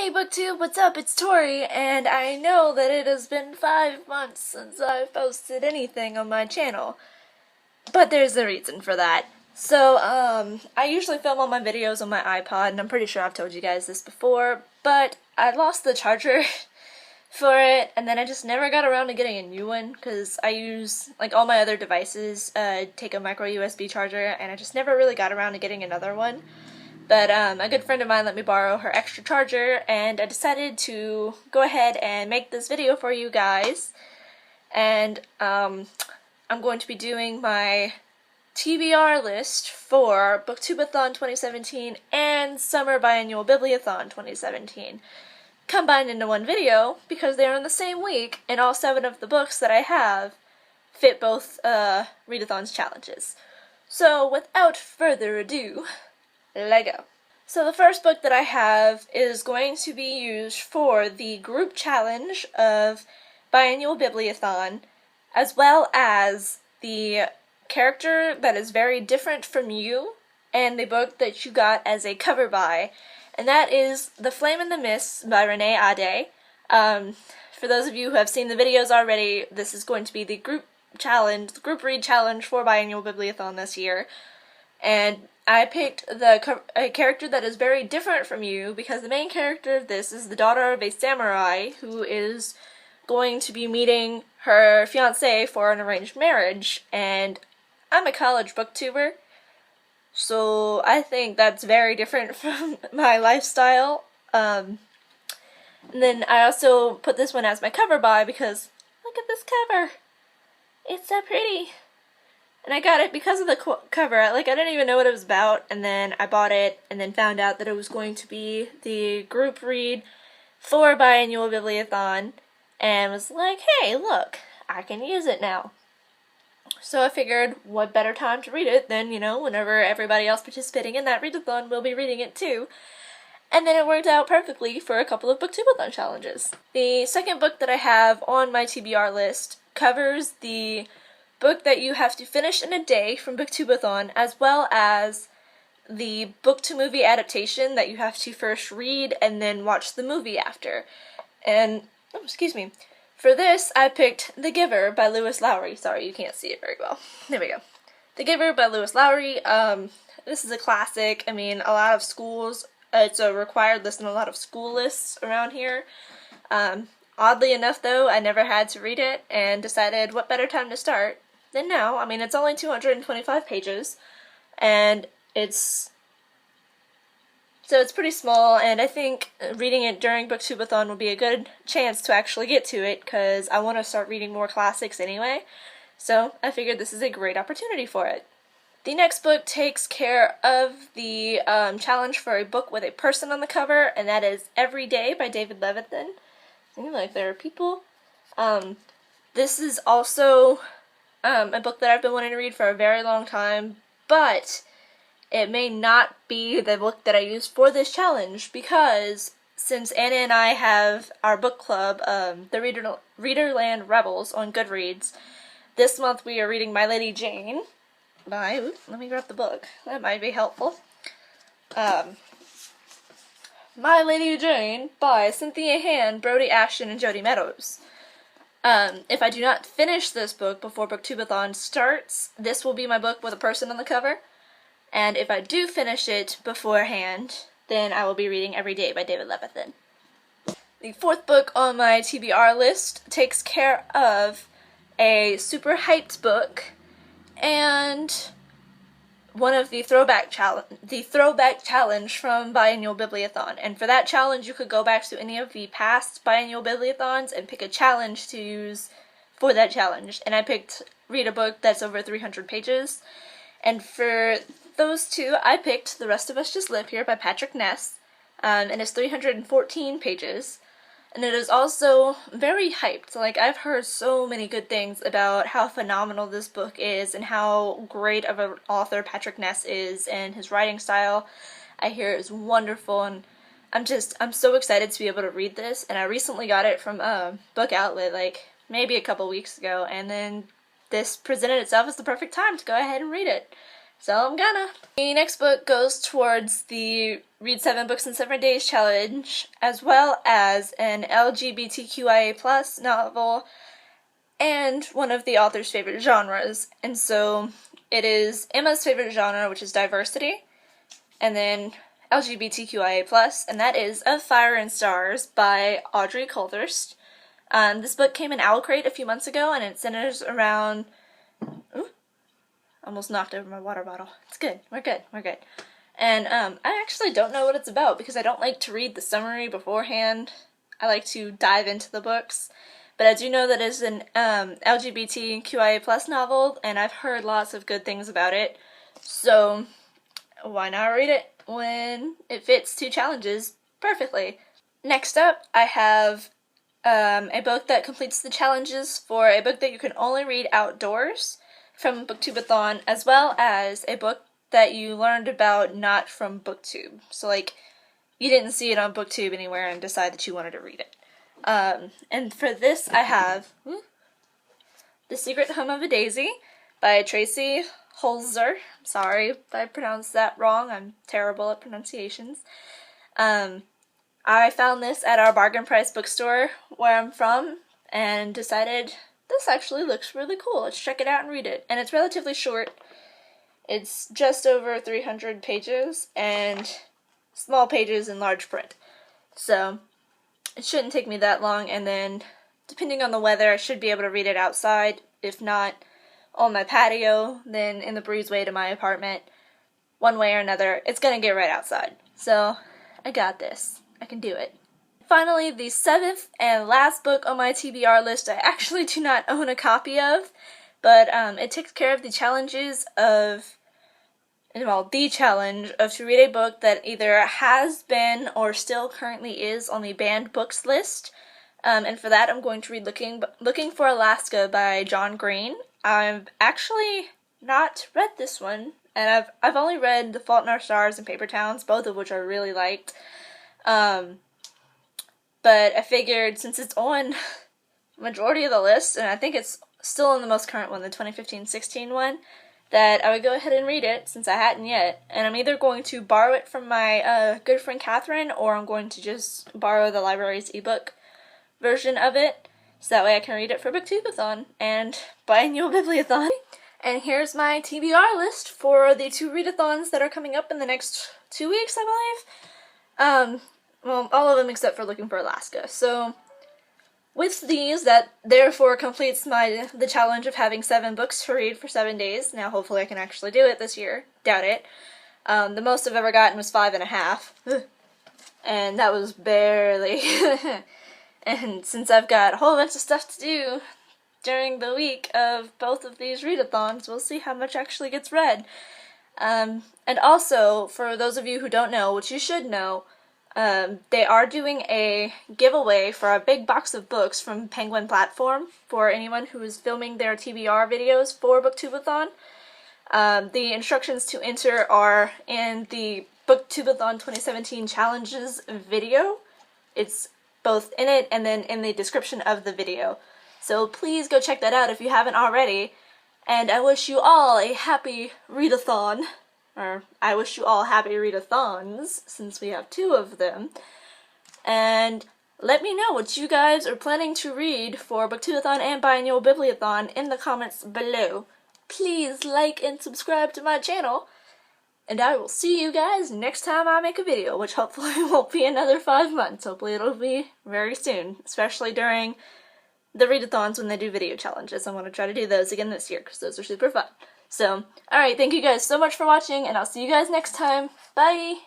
Hey BookTube, what's up? It's Tori, and I know that it has been 5 months since I've posted anything on my channel, but there's a reason for that. So, I usually film all my videos on my iPod, and I'm pretty sure I've told you guys this before, but I lost the charger for it, and then I just never got around to getting a new one, because I use, like, all my other devices take a micro USB charger, and I just never really got around to getting another one. But a good friend of mine let me borrow her extra charger, and I decided to go ahead and make this video for you guys. And I'm going to be doing my TBR list for BookTube-A-Thon 2017 and Summer Biannual Bibliothon 2017 combined into one video because they're in the same week, and all 7 of the books that I have fit both read-a-thons challenges. So without further ado, Lego. So the first book that I have is going to be used for the group challenge of Biannual Bibliothon, as well as the character that is very different from you, and the book that you got as a cover by, and that is The Flame in the Mist by read-a-thons. For those of you who have seen the videos already, this is going to be the group challenge, the group read challenge for Biannual Bibliothon this year, and I picked a character that is very different from you because the main character of this is the daughter of a samurai who is going to be meeting her fiancé for an arranged marriage, and I'm a college booktuber, so I think that's very different from my lifestyle. And then I also put this one as my cover by because look at this cover. It's so pretty. And I got it because of the cover. I didn't even know what it was about, and then I bought it, and then found out that it was going to be the group read for Biannual Bibliothon, and was like, hey, look, I can use it now. So I figured, what better time to read it than, whenever everybody else participating in that read-a-thon will be reading it too. And then it worked out perfectly for a couple of BookTube-A-Thon challenges. The second book that I have on my TBR list covers the book that you have to finish in a day from BookTube-A-Thon, as well as the book-to-movie adaptation that you have to first read and then watch the movie after. And, oh, excuse me, for this I picked The Giver by Lewis Lowry. Sorry, you can't see it very well. There we go. The Giver by Lewis Lowry. This is a classic. I mean, a lot of schools, it's a required list in a lot of school lists around here. Oddly enough, though, I never had to read it, and decided what better time to start than now. I mean, it's only 225 pages, and it's pretty small, and I think reading it during BookTube-A-Thon will be a good chance to actually get to it, because I want to start reading more classics anyway, so I figured this is a great opportunity for it. The next book takes care of the challenge for a book with a person on the cover, and that is Every Day by David Levithan. Seems like there are people. This is also a book that I've been wanting to read for a very long time, but it may not be the book that I use for this challenge, because since Anna and I have our book club, the Readerland Rebels on Goodreads, this month we are reading My Lady Jane by, let me grab the book, that might be helpful. My Lady Jane by Cynthia Hand, Brody Ashton, and Jody Meadows. If I do not finish this book before BookTube-A-Thon starts, this will be my book with a person on the cover. And if I do finish it beforehand, then I will be reading Every Day by David Levithan. The fourth book on my TBR list takes care of a super hyped book and one of the Throwback Challenge from Biannual Bibliothon. And for that challenge, you could go back to any of the past Biannual Bibliothons and pick a challenge to use for that challenge. And I picked read a book that's over 300 pages. And for those two, I picked The Rest of Us Just Live Here by Patrick Ness. And it's 314 pages. And it is also very hyped. Like, I've heard so many good things about how phenomenal this book is and how great of an author Patrick Ness is, and his writing style I hear is wonderful, and I'm so excited to be able to read this. And I recently got it from a book outlet, like, maybe a couple weeks ago, and then this presented itself as the perfect time to go ahead and read it. So I'm gonna. The next book goes towards the Read 7 Books in 7 Days challenge, as well as an LGBTQIA+ novel, and one of the author's favorite genres. And so it is Emma's favorite genre, which is diversity, and then LGBTQIA+, and that is Of Fire and Stars by Audrey Coulthurst. This book came in Owl Crate a few months ago, and it centers around... Ooh, almost knocked over my water bottle. It's good. We're good. We're good. And I actually don't know what it's about because I don't like to read the summary beforehand. I like to dive into the books. But I do know that it's an LGBTQIA+ novel, and I've heard lots of good things about it. So why not read it when it fits 2 challenges perfectly? Next up, I have a book that completes the challenges for a book that you can only read outdoors from BookTube-A-Thon, as well as a book that you learned about not from BookTube. So, like, you didn't see it on BookTube anywhere and decide that you wanted to read it. And for this, I have The Secret Home of a Daisy by Tracy Holzer. Sorry if I pronounced that wrong. I'm terrible at pronunciations. I found this at our bargain price bookstore where I'm from and decided this actually looks really cool. Let's check it out and read it. And it's relatively short. It's just over 300 pages and small pages in large print. So it shouldn't take me that long, and then depending on the weather, I should be able to read it outside. If not on my patio, then in the breezeway to my apartment. One way or another, it's gonna get right outside. So I got this. I can do it. Finally, the 7th and last book on my TBR list I actually do not own a copy of, but it takes care of the challenges of, well, the challenge of to read a book that either has been or still currently is on the banned books list. And for that, I'm going to read Looking for Alaska by John Green. I've actually not read this one, and I've only read The Fault in Our Stars and Paper Towns, both of which I really liked. But I figured since it's on the majority of the list, and I think it's still on the most current one, the 2015-16 one, that I would go ahead and read it since I hadn't yet. And I'm either going to borrow it from my good friend Catherine, or I'm going to just borrow the library's ebook version of it, so that way I can read it for BookTube-A-Thon and Biannual Bibliothon. And here's my TBR list for the 2 readathons that are coming up in the next 2 weeks, I believe. Well, all of them except for Looking for Alaska. So with these, that therefore completes the challenge of having 7 books to read for 7 days. Now hopefully I can actually do it this year. Doubt it. The most I've ever gotten was 5.5. And that was barely. And since I've got a whole bunch of stuff to do during the week of both of these readathons, we'll see how much actually gets read. And also, for those of you who don't know, which you should know, they are doing a giveaway for a big box of books from Penguin Platform for anyone who is filming their TBR videos for BookTube-A-Thon. The instructions to enter are in the BookTube-A-Thon 2017 Challenges video. It's both in it and then in the description of the video. So please go check that out if you haven't already. And I wish you all a happy readathon. Or, I wish you all happy readathons, since we have 2 of them. And let me know what you guys are planning to read for BookTube-A-Thon and Biannual Bibliothon in the comments below. Please like and subscribe to my channel. And I will see you guys next time I make a video, which hopefully won't be another 5 months. Hopefully it'll be very soon, especially during the readathons when they do video challenges. I want to try to do those again this year, because those are super fun. So, alright, thank you guys so much for watching, and I'll see you guys next time. Bye!